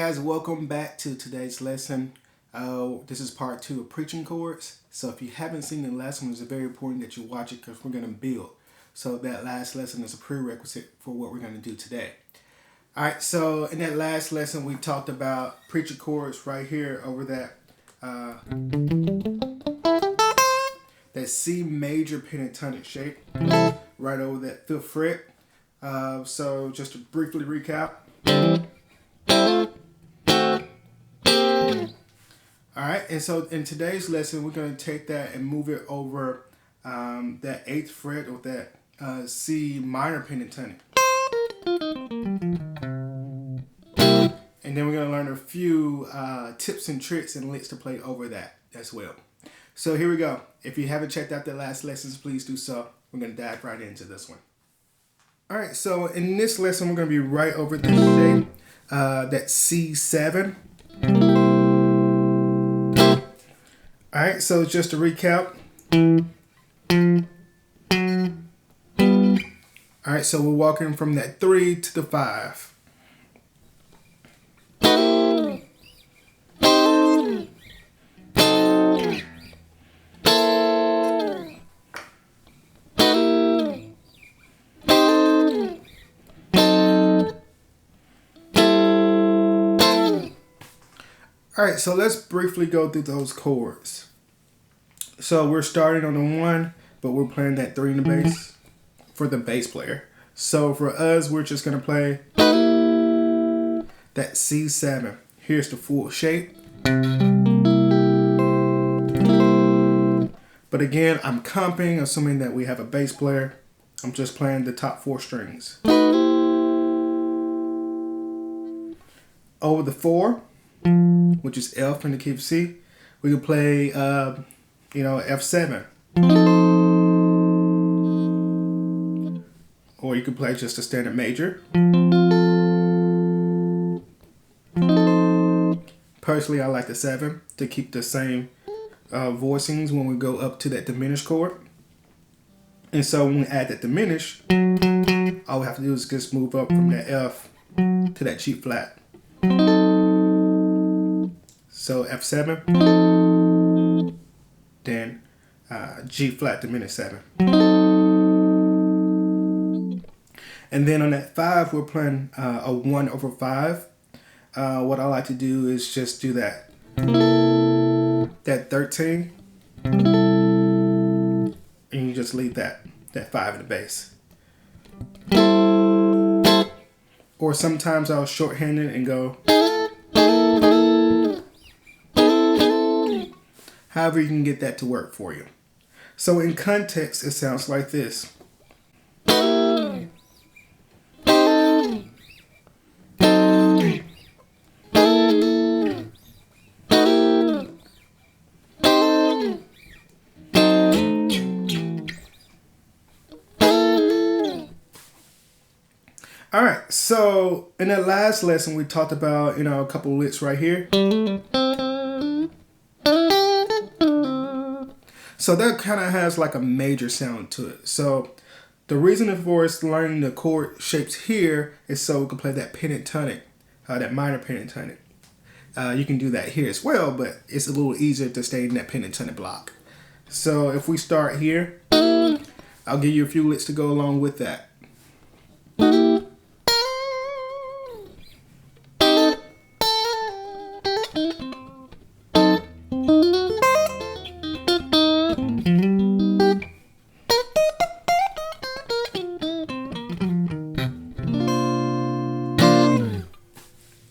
guys, welcome back to today's lesson. This is part 2 of Preaching Chords. So if you haven't seen the last one, it's very important that you watch it because we're going to build. So that last lesson is a prerequisite for what we're going to do today. Alright, so in that last lesson we talked about preaching chords right here over that C major pentatonic shape, right over that 5th fret. So just to briefly recap. Alright, and so in today's lesson we're going to take that and move it over that 8th fret of that C minor pentatonic. And then we're going to learn a few tips and tricks and licks to play over that as well. So here we go. If you haven't checked out the last lessons, please do so. We're going to dive right into this one. Alright, so in this lesson we're going to be right over this shape, that C7. Alright, so just to recap. Alright, so we're walking from that 3 to the 5. Alright, so let's briefly go through those chords. So we're starting on the 1, but we're playing that 3 in the bass for the bass player. So for us, we're just going to play that C7. Here's the full shape. But again, I'm comping, assuming that we have a bass player. I'm just playing the top 4 strings. Over the 4, which is F in the key of C, we can play, F7. Or you can play just a standard major. Personally, I like the 7 to keep the same voicings when we go up to that diminished chord. And so when we add that diminish, all we have to do is just move up from that F to that G flat. So F7, then G flat diminished 7. And then on that 5, we're playing a 1 over 5. What I like to do is just do that 13, and you just leave that 5 in the bass. Or sometimes I'll shorthand it and go. However you can get that to work for you. So in context, it sounds like this. Alright, so in that last lesson we talked about, a couple licks right here. So that kind of has like a major sound to it. So the reason for us learning the chord shapes here is so we can play that pentatonic, that minor pentatonic. You can do that here as well, but it's a little easier to stay in that pentatonic block. So if we start here, I'll give you a few licks to go along with that.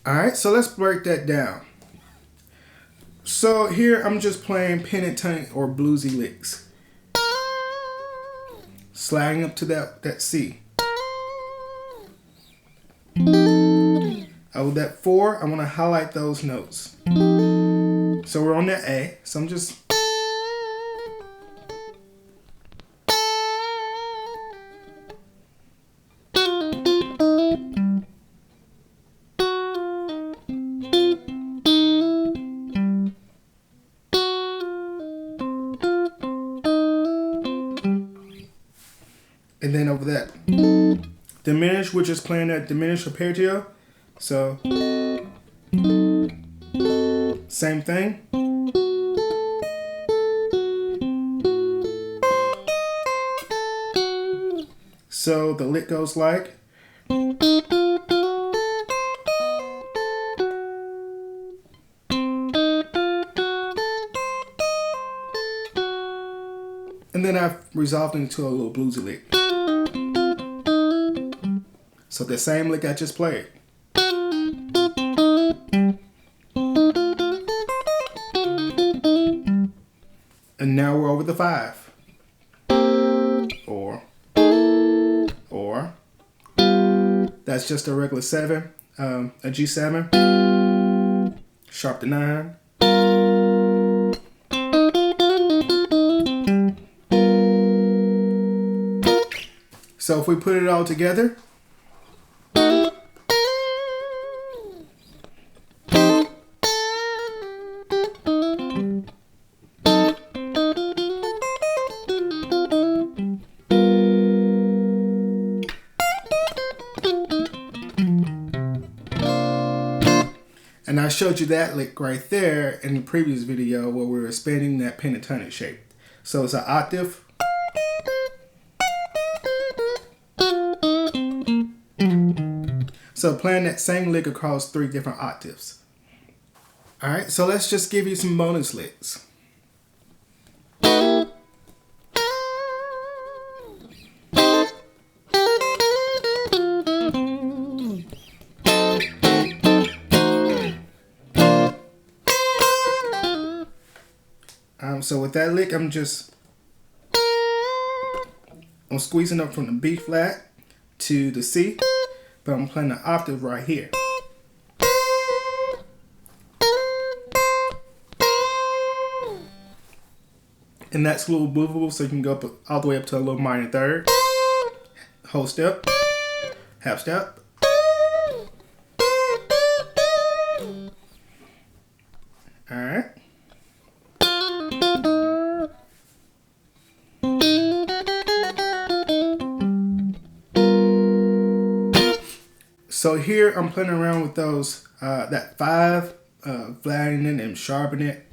Alright, so let's break that down. So here I'm just playing pentatonic or bluesy licks. Sliding up to that C. With that 4, I want to highlight those notes. So we're on that A, so I'm just... And then over that diminish, we're just playing that diminished arpeggio. So Same thing. So the lick goes like. And then I've resolved into a little bluesy lick. So the same lick I just played. And now we're over the 5. Or. That's just a regular 7, a G7, sharp to 9. So if we put it all together, and I showed you that lick right there in the previous video where we were expanding that pentatonic shape. So it's an octave, so playing that same lick across 3 different octaves. Alright, so let's just give you some bonus licks. So with that lick, I'm squeezing up from the B flat to the C, but I'm playing the octave right here. And that's a little movable, so you can go up all the way up to a little minor third, whole step, half step. All right. So here I'm playing around with those, that 5, flattening it and sharpening it.